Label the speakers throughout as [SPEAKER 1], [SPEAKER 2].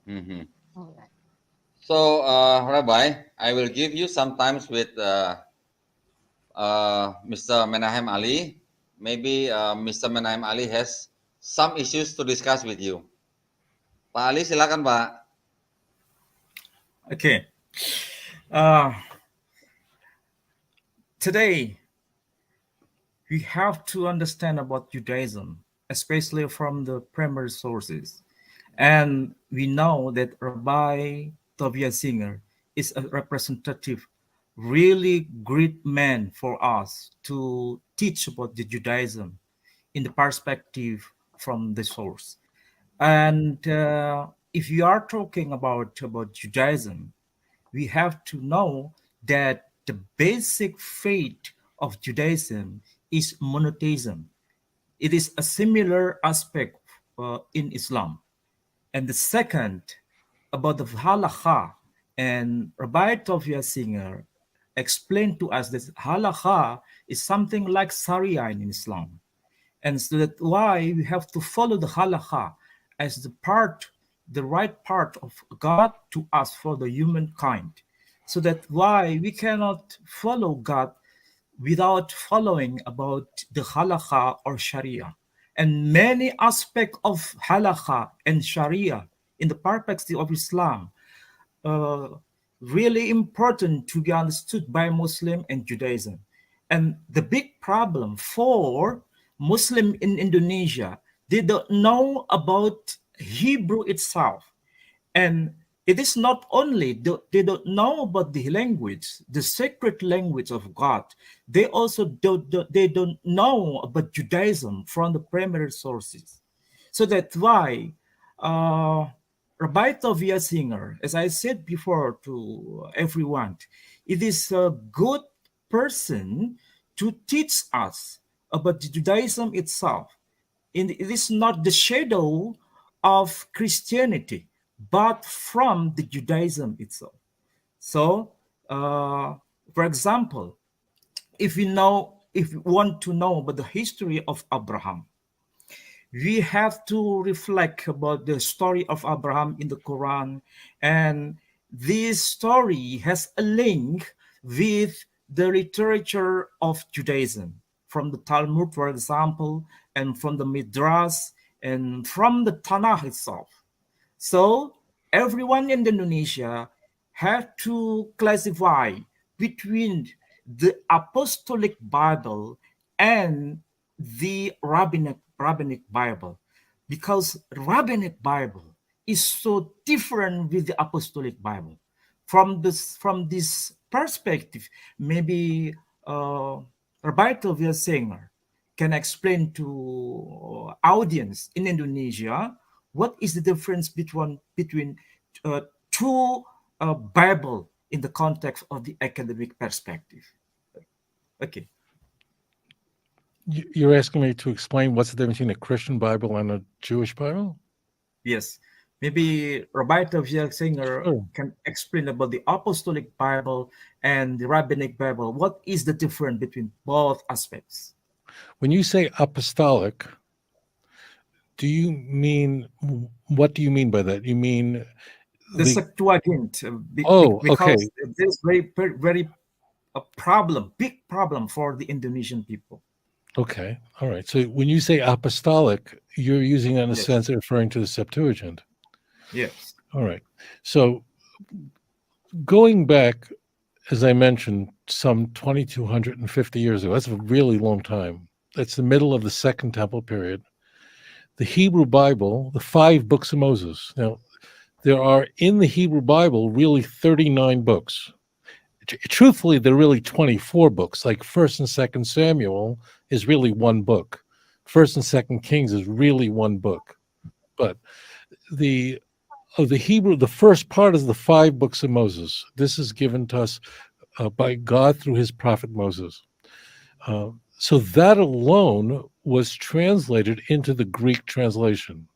[SPEAKER 1] Mhm.
[SPEAKER 2] All right.
[SPEAKER 1] So, Rabbi, I will give you some times with Mr. Menahem Ali. Maybe Mr. Menahem Ali has some issues to discuss with you. Pak Ali, silakan Pak.
[SPEAKER 3] Okay. Uh, Today, we have to understand about Judaism, especially from the primary sources. And we know that Rabbi Tovia Singer is a representative, really great man for us to teach about the Judaism in the perspective from the source. And if you are talking about Judaism, we have to know that the basic faith of Judaism is monotheism. It is a similar aspect in Islam. And the second, about the halakha, and Rabbi Tovia Singer explained to us that halakha is something like Sharia in Islam. And so that's why we have to follow the halakha as the right part of God to us for the humankind. So that's why we cannot follow God without following about the halakha or sharia. And many aspects of halakha and sharia in the perspective of Islam uh, really important to be understood by Muslim and Judaism. And the big problem for Muslim in Indonesia, they don't know about Hebrew itself. And it is not only they don't know about the language, the sacred language of God. They also they don't know about Judaism from the primary sources. So that's why uh, Rabbi Tovia Singer, as I said before to everyone, it is a good person to teach us about Judaism itself. And it is not the shadow of Christianity, but from the Judaism itself. So, for example, if we want to know about the history of Abraham, we have to reflect about the story of Abraham in the Quran. And this story has a link with the literature of Judaism, from the Talmud, for example, and from the Midrash, and from the Tanakh itself. So everyone in Indonesia have to classify between the Apostolic Bible and the Rabbinic Bible, because Rabbinic Bible is so different with the Apostolic Bible. From this perspective, maybe Rabbi Tovia Singer can explain to audience in Indonesia what is the difference between two Bible in the context of the academic perspective. Okay.
[SPEAKER 4] You're asking me to explain what's the difference between a Christian Bible and a Jewish Bible?
[SPEAKER 3] Yes. Maybe Roberto Singer
[SPEAKER 4] Sure.
[SPEAKER 3] can explain about the Apostolic Bible and the Rabbinic Bible. What is the difference between both aspects?
[SPEAKER 4] When you say apostolic, what do you mean by that? You mean
[SPEAKER 3] The Septuagint,
[SPEAKER 4] okay.
[SPEAKER 3] because there's very big problem for the Indonesian people.
[SPEAKER 4] Okay, all right. So when you say apostolic, you're using it in a
[SPEAKER 3] Yes.
[SPEAKER 4] sense referring to the Septuagint.
[SPEAKER 3] Yes.
[SPEAKER 4] All right. So going back, as I mentioned, some 2,250 years ago, that's a really long time. That's the middle of the Second Temple period. The Hebrew Bible, the 5 books of Moses. Now, there are in the Hebrew Bible really 39 books. Truthfully, there are really 24 books. Like 1st and 2nd Samuel is really one book. 1st and 2nd Kings is really one book. But the Hebrew, the first part is the 5 books of Moses. This is given to us by God through his prophet Moses. So that alone was translated into the Greek translation.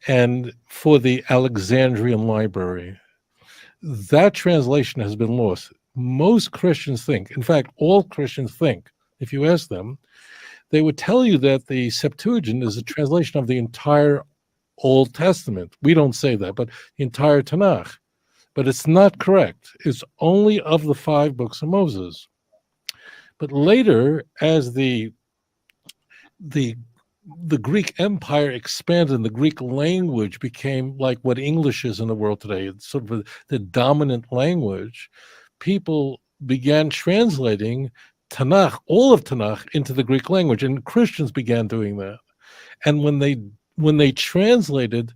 [SPEAKER 4] And for the Alexandrian Library, that translation has been lost. Most Christians think, in fact, all Christians think, if you ask them, they would tell you that the Septuagint is a translation of the entire Old Testament. We don't say that, but the entire Tanakh. But it's not correct. It's only of the 5 books of Moses. But later, as the Greek Empire expanded and the Greek language became like what English is in the world today, it's sort of the dominant language, people began translating Tanakh, all of Tanakh, into the Greek language, and Christians began doing that. And when they translated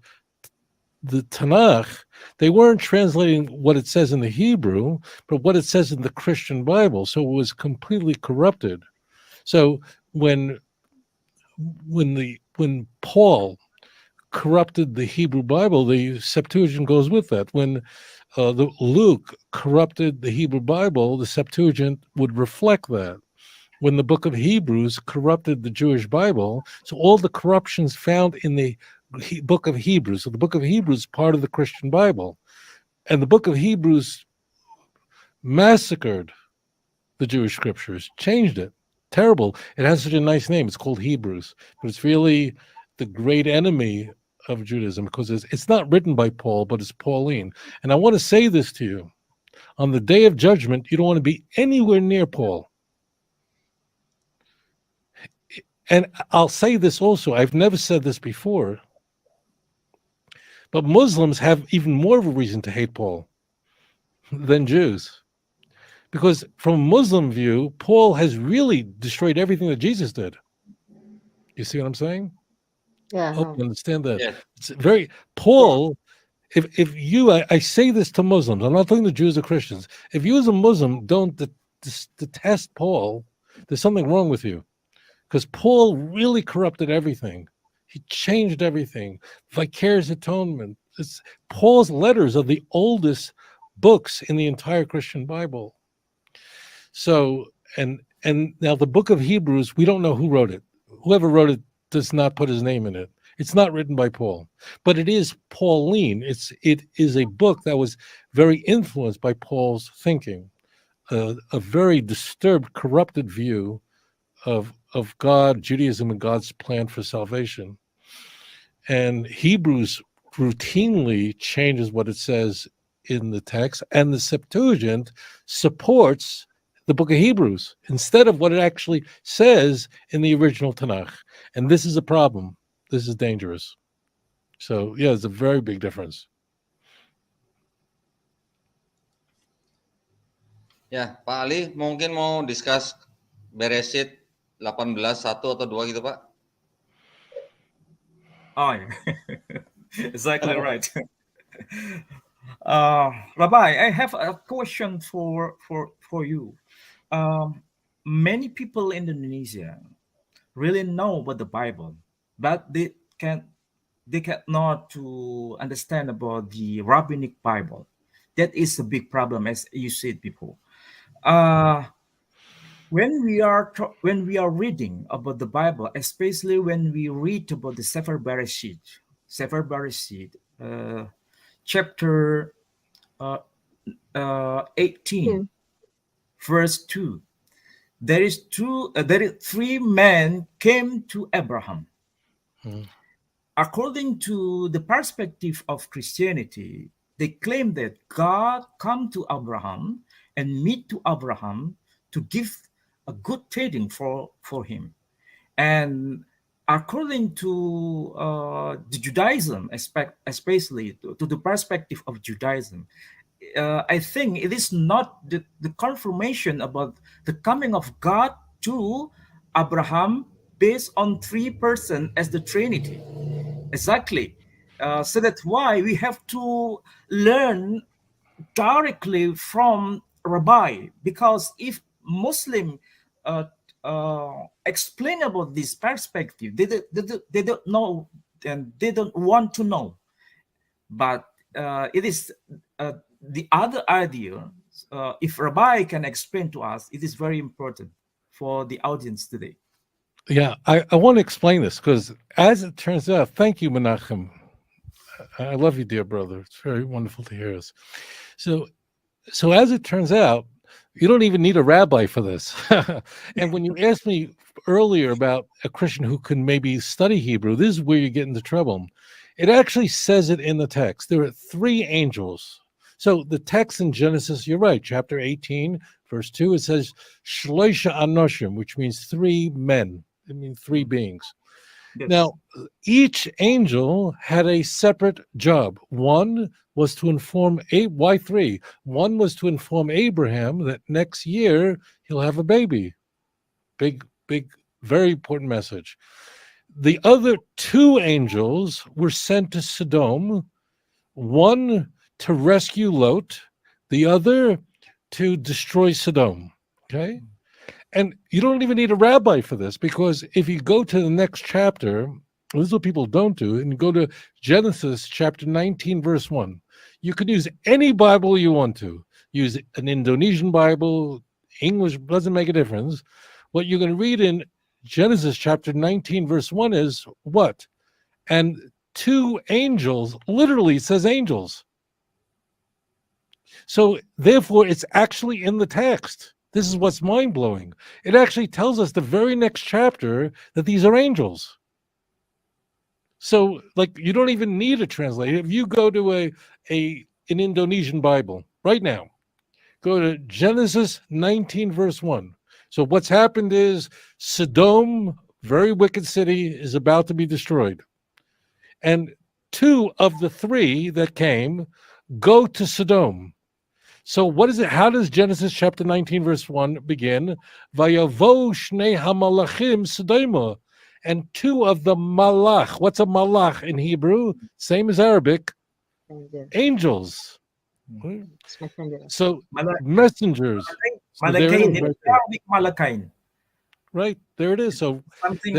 [SPEAKER 4] the Tanakh, they weren't translating what it says in the Hebrew, but what it says in the Christian Bible. So it was completely corrupted. So when Paul corrupted the Hebrew Bible, the Septuagint goes with that. When Luke corrupted the Hebrew Bible, the Septuagint would reflect that. When the book of Hebrews corrupted the Jewish Bible, so all the corruptions found in the book of Hebrews. So the book of Hebrews is part of the Christian Bible. And the book of Hebrews massacred the Jewish scriptures, changed it. Terrible. It has such a nice name. It's called Hebrews, but it's really the great enemy of Judaism because it's not written by Paul, but it's Pauline. And I want to say this to you. On the day of judgment, you don't want to be anywhere near Paul. And I'll say this also. I've never said this before, but Muslims have even more of a reason to hate Paul than Jews. Because from a Muslim view, Paul has really destroyed everything that Jesus did. You see what I'm saying?
[SPEAKER 2] Yeah.
[SPEAKER 4] I hope you understand that.
[SPEAKER 1] Yeah.
[SPEAKER 4] It's very, Paul, if you, I say this to Muslims, I'm not talking to Jews or Christians. If you as a Muslim don't detest Paul, there's something wrong with you. Because Paul really corrupted everything. He changed everything. Vicarious atonement. Paul's letters are the oldest books in the entire Christian Bible. So, and now the book of Hebrews, we don't know who wrote it. Whoever wrote it does not put his name in it. It's not written by Paul, but it is Pauline. It is a book that was very influenced by Paul's thinking, a very disturbed, corrupted view of God, Judaism, and God's plan for salvation. And Hebrews routinely changes what it says in the text, and the Septuagint supports the book of Hebrews instead of what it actually says in the original Tanakh. And this is a problem. This is dangerous. So, yeah, it's a very big difference.
[SPEAKER 1] Ya, Pak Ali mungkin mau discuss Bereshit 18:1 atau 2 gitu, Pak?
[SPEAKER 3] Oh, yeah. Exactly right. Rabbi, I have a question for you. Many people in Indonesia really know about the Bible, but they cannot to understand about the rabbinic Bible. That is a big problem, as you said before. When we are reading about the Bible, especially when we read about the Sefer Bereshit, chapter 18, verse 2. There is 3 men came to Abraham. According to the perspective of Christianity, they claim that God come to Abraham and meet to Abraham to give a good trading for him. And according to the Judaism, especially to the perspective of Judaism, I think it is not the confirmation about the coming of God to Abraham based on 3 persons as the Trinity. Exactly. So that's why we have to learn directly from Rabbi, because if Muslim explain about this perspective, they don't know and they don't want to know. But it is the other idea. If Rabbi can explain to us, it is very important for the audience today.
[SPEAKER 4] Yeah, I want to explain this because as it turns out, thank you, Menachem. I love you, dear brother. It's very wonderful to hear us. So as it turns out, you don't even need a rabbi for this. And when you asked me earlier about a Christian who can maybe study Hebrew, this is where you get into trouble. It actually says it in the text. There are 3 angels. So the text in Genesis, you're right, chapter 18, verse 2, it says Shloisha Anoshim, which means 3 men. It means 3 beings.
[SPEAKER 3] Yes.
[SPEAKER 4] Now, each angel had a separate job. One was to inform why 3? One was to inform Abraham that next year he'll have a baby. Big, very important message. The other 2 angels were sent to Sodom, one to rescue Lot, the other to destroy Sodom. Okay? And you don't even need a rabbi for this, because if you go to the next chapter, this is what people don't do, and go to Genesis chapter 19, verse 1. You can use any Bible you want to. Use an Indonesian Bible, English, doesn't make a difference. What you're going to read in Genesis chapter 19, verse 1 is what? And 2 angels, literally it says angels. So therefore, it's actually in the text. This is what's mind-blowing. It actually tells us the very next chapter that these are angels. So, like, you don't even need a translator. If you go to an Indonesian Bible right now, go to Genesis 19, verse 1. So what's happened is Sodom, very wicked city, is about to be destroyed. And 2 of the 3 that came go to Sodom. So what is it? How does Genesis chapter 19, verse 1 begin? Vayavo shnei hamalachim Sodoma. And 2 of the malach. What's a malach in Hebrew? Same as Arabic. Angels. So messengers.
[SPEAKER 3] Malakain. In Arabic, malakain.
[SPEAKER 4] Right, there it is. So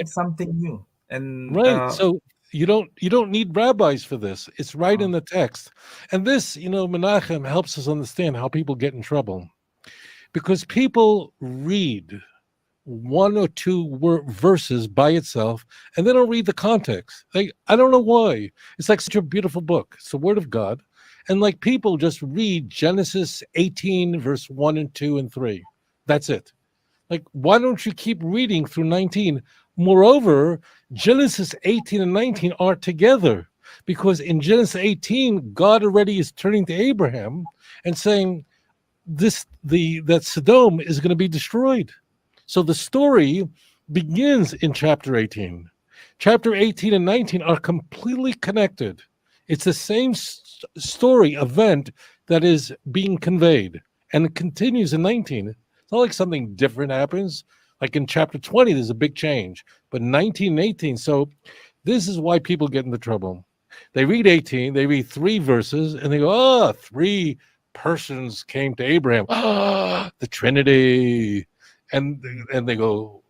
[SPEAKER 3] something new. And
[SPEAKER 4] right. So you don't need rabbis for this. It's right in the text. And this, Menachem helps us understand how people get in trouble. Because people read 1 or 2 verses by itself, and they don't read the context. I don't know why. It's like such a beautiful book. It's the Word of God. And like people just read Genesis 18, verse 1 and 2 and 3. That's it. Like, why don't you keep reading through 19? Moreover, Genesis 18 and 19 are together, because in Genesis 18, God already is turning to Abraham and saying that Sodom is going to be destroyed. So the story begins in chapter 18. Chapter 18 and 19 are completely connected. It's the same story, event that is being conveyed, and it continues in 19. It's not like something different happens. Like in chapter 20, there's a big change, but 19 and 18. So this is why people get into trouble. They read 18, they read 3 verses, and they go, 3 persons came to Abraham. The Trinity. And they go,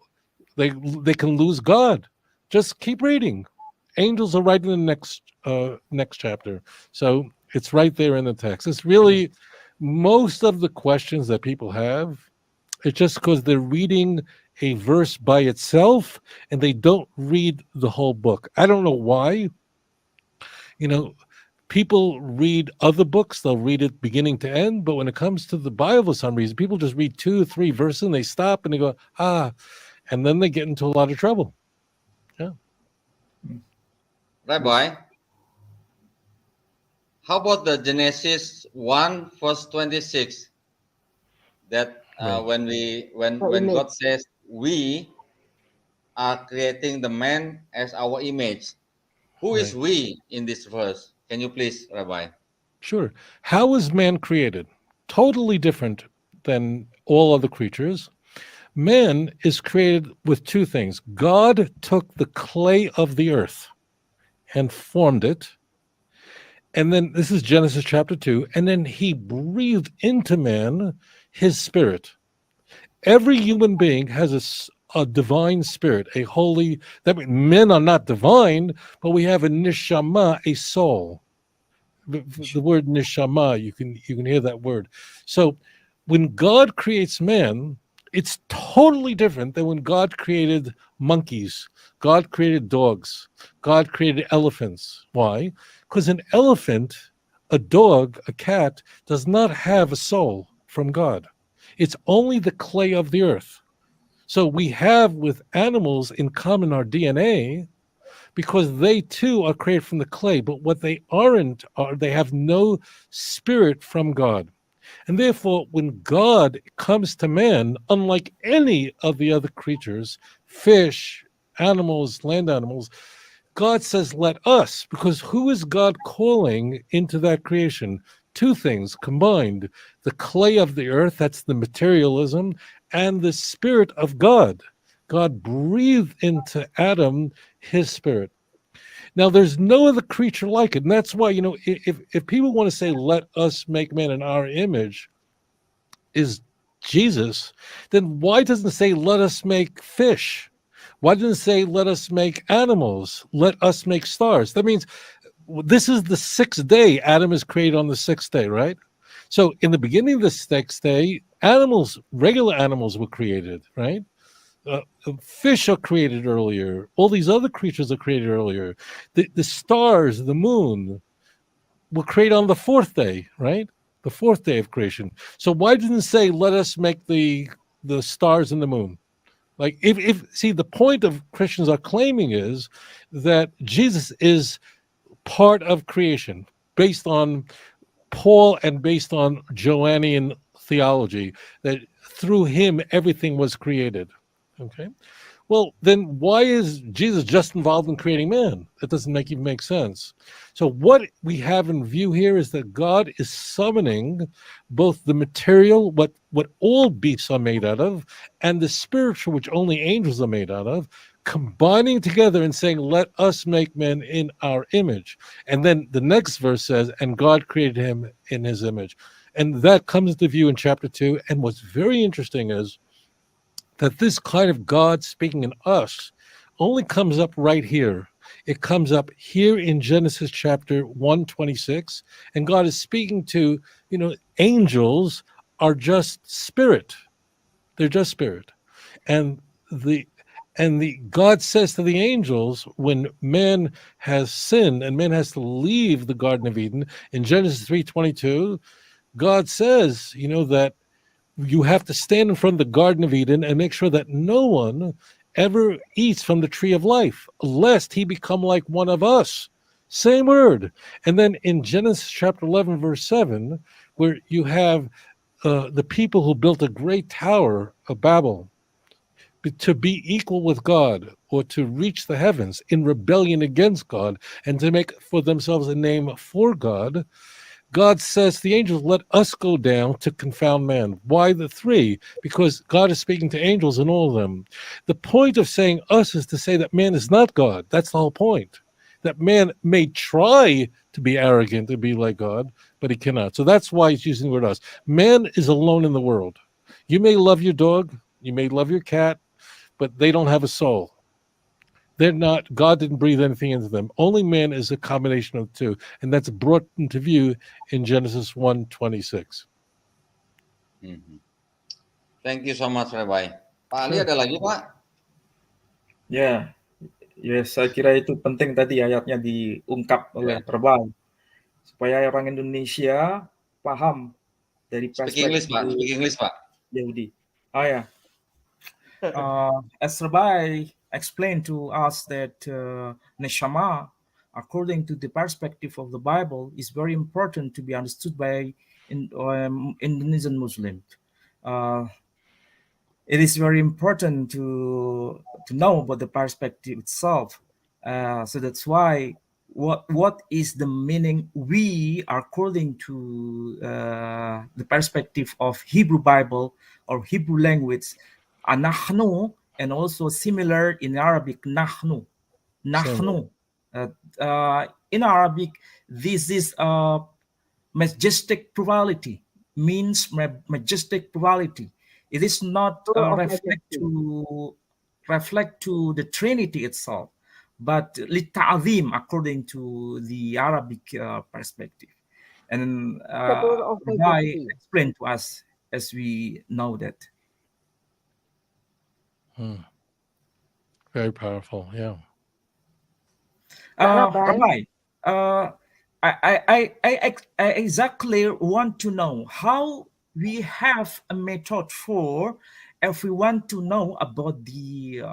[SPEAKER 4] they can lose God. Just keep reading. Angels are right in the next chapter. So it's right there in the text. It's really most of the questions that people have. It's just because they're reading a verse by itself and they don't read the whole book. I don't know why. People read other books, they'll read it beginning to end, but when it comes to the Bible, for some reason, people just read 2 or 3 verses and they stop and they go, and then they get into a lot of trouble. Yeah.
[SPEAKER 1] Rabbi, how about the Genesis 1, verse 26? That when God says we are creating the man as our image, who is we in this verse? Can you please, Rabbi?
[SPEAKER 4] Sure. How is man created? Totally different than all other creatures. Man is created with 2 things. God took the clay of the earth and formed it. And then this is Genesis chapter 2. And then he breathed into man his spirit. Every human being has a divine spirit, a holy, that means men are not divine, but we have a neshama, a soul. The word neshama, you can hear that word. So when God creates man, it's totally different than when God created monkeys, God created dogs, God created elephants. Why? Because an elephant, a dog, a cat does not have a soul from God. It's only the clay of the earth. So we have with animals in common our DNA, because they too are created from the clay, but what they aren't are they have no spirit from God. And therefore, when God comes to man, unlike any of the other creatures, fish, animals, land animals, God says, let us, because who is God calling into that creation? Two things combined: the clay of the earth, that's the materialism, and the spirit of God. God breathed into Adam his spirit. Now, there's no other creature like it. And that's why, if people want to say, let us make man in our image, is Jesus, then why doesn't it say, let us make fish? Why doesn't it say, let us make animals? Let us make stars? That means this is the sixth day. Adam is created on the sixth day, right? So in the beginning of the sixth day, animals, regular animals were created, right? Fish are created earlier. All these other creatures are created earlier. The stars, the moon, were created on the fourth day, right? The fourth day of creation. So why didn't it say, let us make the stars and the moon? Like, if see, the point of Christians are claiming is that Jesus is part of creation based on Paul and based on Joannean theology, that through him everything was created. Okay, well, then why is Jesus just involved in creating man? That doesn't even make sense. So what we have in view here is that God is summoning both the material, what all beasts are made out of, and the spiritual, which only angels are made out of, combining together and saying, let us make man in our image. And then the next verse says, and God created him in his image. And that comes into view in chapter 2. And what's very interesting is that this kind of God speaking in us only comes up right here. It comes up here in Genesis chapter 1:26, and God is speaking to, angels are just spirit. They're just spirit. And the God says to the angels, when man has sinned and man has to leave the Garden of Eden, in Genesis 3:22, God says, that you have to stand in front of the Garden of Eden and make sure that no one ever eats from the tree of life, lest he become like one of us. Same word. And then in Genesis chapter 11, verse 7, where you have the people who built a great tower of Babel to be equal with God, or to reach the heavens in rebellion against God, and to make for themselves a name for God, God says to the angels, let us go down to confound man. Why the three? Because God is speaking to angels and all of them. The point of saying us is to say that man is not God. That's the whole point. That man may try to be arrogant, to be like God, but he cannot. So that's why he's using the word us. Man is alone in the world. You may love your dog, you may love your cat, but they don't have a soul. They're not, God didn't breathe anything into them. Only man is a combination of the two. And that's brought into view in Genesis 1:26.
[SPEAKER 1] Thank you so much, Rabbi. Pak Ali ada lagi, Pak?
[SPEAKER 3] Ya, saya kira itu penting tadi ayatnya diungkap oleh Rabbi, supaya orang Indonesia paham dari perspektif
[SPEAKER 1] Speak English, Pak.
[SPEAKER 3] Yahudi. As Rabbi explained to us that neshama, according to the perspective of the Bible, is very important to be understood by Indonesian Muslims. It is very important to know about the perspective itself. So that's why what is the meaning we, according to the perspective of Hebrew Bible or Hebrew language, nahnu, and also similar in Arabic, nahnu. In Arabic, this is majestic plurality, means majestic plurality. It is not reflect to the Trinity itself, but lita'zim, according to the Arabic perspective. And I explain to us as we know that.
[SPEAKER 4] Very powerful, yeah.
[SPEAKER 3] Rabbi, I exactly want to know how we have a method for, if we want to know about the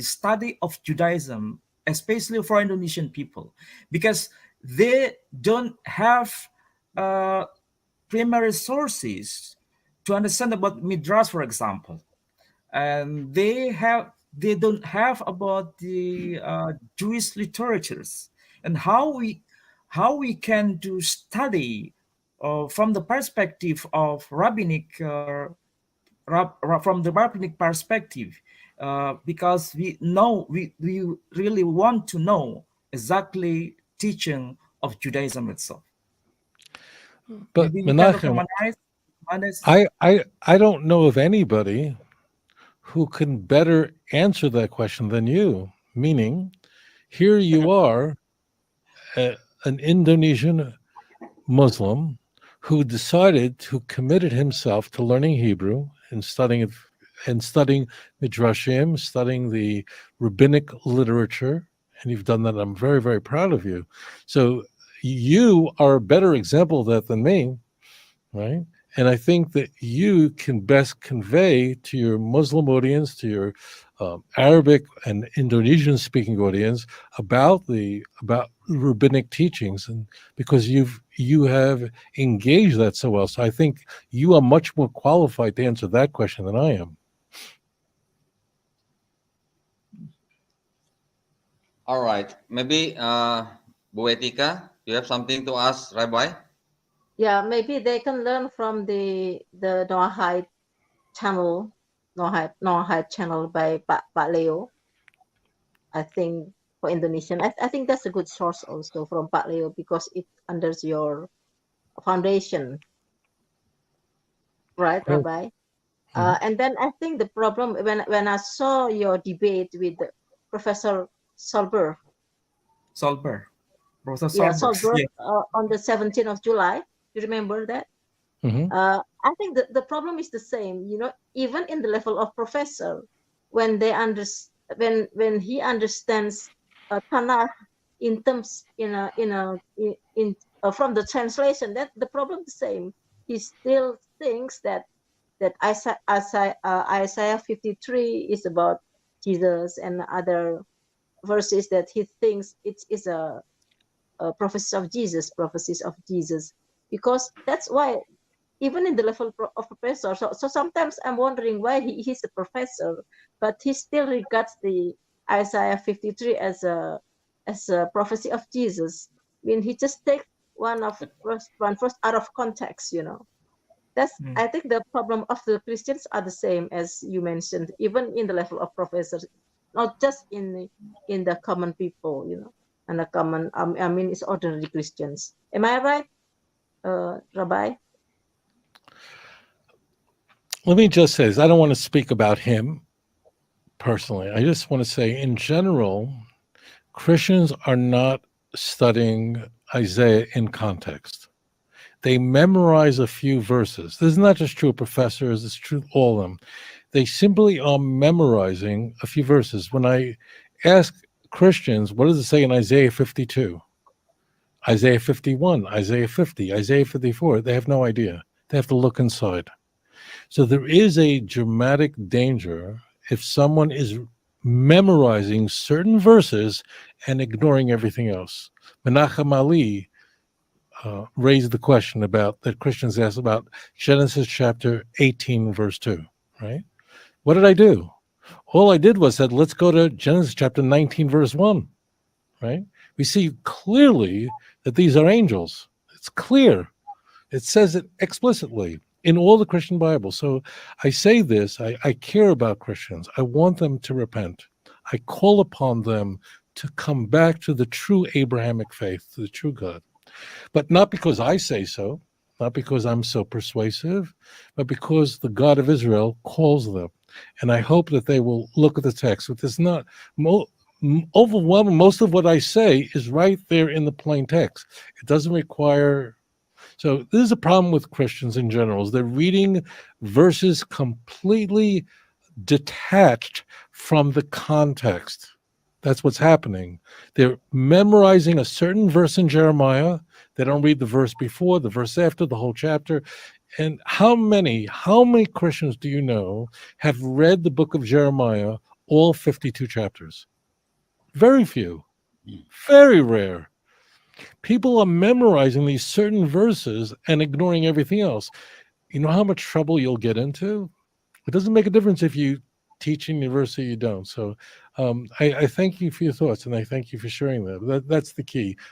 [SPEAKER 3] study of Judaism, especially for Indonesian people, because they don't have primary sources to understand about midrash, for example, and they don't have about the Jewish literatures, and how we can do study from the perspective of rabbinic from the rabbinic perspective, because we really want to know exactly teaching of Judaism itself.
[SPEAKER 4] But
[SPEAKER 3] Maybe we can
[SPEAKER 4] Menachem,
[SPEAKER 3] recognize.
[SPEAKER 4] I don't know of anybody who can better answer that question than you. Meaning, here you are, an Indonesian Muslim who decided to committed himself to learning Hebrew and studying midrashim, studying the rabbinic literature, and you've done that. I'm very, very proud of you. So you are a better example of that than me, right? And I think that you can best convey to your Muslim audience, to your Arabic and Indonesian-speaking audience about rabbinic teachings, and because you have engaged that so well. So I think you are much more qualified to answer that question than I am.
[SPEAKER 1] All right, maybe Bu Etika, you have something to ask Rabbi?
[SPEAKER 2] Yeah, maybe they can learn from the Noahide channel, Noahide channel by Pak Leo. I think for Indonesian, I think that's a good source also from Pak Leo, because it under your foundation, right, Rabbi? And then I think the problem when I saw your debate with Professor Solberg.
[SPEAKER 3] Professor
[SPEAKER 2] Yeah,
[SPEAKER 3] Solberg.
[SPEAKER 2] on the 17th of July. You remember that?
[SPEAKER 4] Mm-hmm.
[SPEAKER 2] I think that the problem is the same. Even in the level of professor, when when he understands Tanakh in terms from the translation, that the problem is the same. He still thinks that Isaiah 53 is about Jesus, and other verses that he thinks it is a prophecies of Jesus, because that's why even in the level of professor, so sometimes I'm wondering why he's a professor, but he still regards the Isaiah 53 as a prophecy of Jesus. I mean, he just takes one verse out of context. That's I think the problem of the Christians are the same as you mentioned, even in the level of professors, not just in the common people, and the common it's ordinary Christians. Am I right, Rabbi?
[SPEAKER 4] Let me just say this. I don't want to speak about him personally. I just want to say, in general, Christians are not studying Isaiah in context. They memorize a few verses. This is not just true of professors, it's true of all of them. They simply are memorizing a few verses. When I ask Christians, what does it say in Isaiah 52? Isaiah 51, Isaiah 50, Isaiah 54, they have no idea. They have to look inside. So there is a dramatic danger if someone is memorizing certain verses and ignoring everything else. Menachem Ali raised the question that Christians ask about Genesis chapter 18, verse 2, right? What did I do? All I did was said, let's go to Genesis chapter 19, verse 1, right? We see clearly that these are angels. It's clear. It says it explicitly in all the Christian Bible. So I say this, I care about Christians. I want them to repent. I call upon them to come back to the true Abrahamic faith, to the true God. But not because I say so, not because I'm so persuasive, but because the God of Israel calls them. And I hope that they will look at the text. But it's not overwhelming. Most of what I say is right there in the plain text. It doesn't require. So this is a problem with Christians in general, is they're reading verses completely detached from the context. That's what's happening. They're memorizing a certain verse in Jeremiah. They don't read the verse before, the verse after, the whole chapter. And how many Christians do you know have read the book of Jeremiah, all 52 chapters? Very few. Very rare. People are memorizing these certain verses and ignoring everything else. You know how much trouble you'll get into? It doesn't make a difference if you teach in university or you don't. So I thank you for your thoughts, and I thank you for sharing that. That's the key.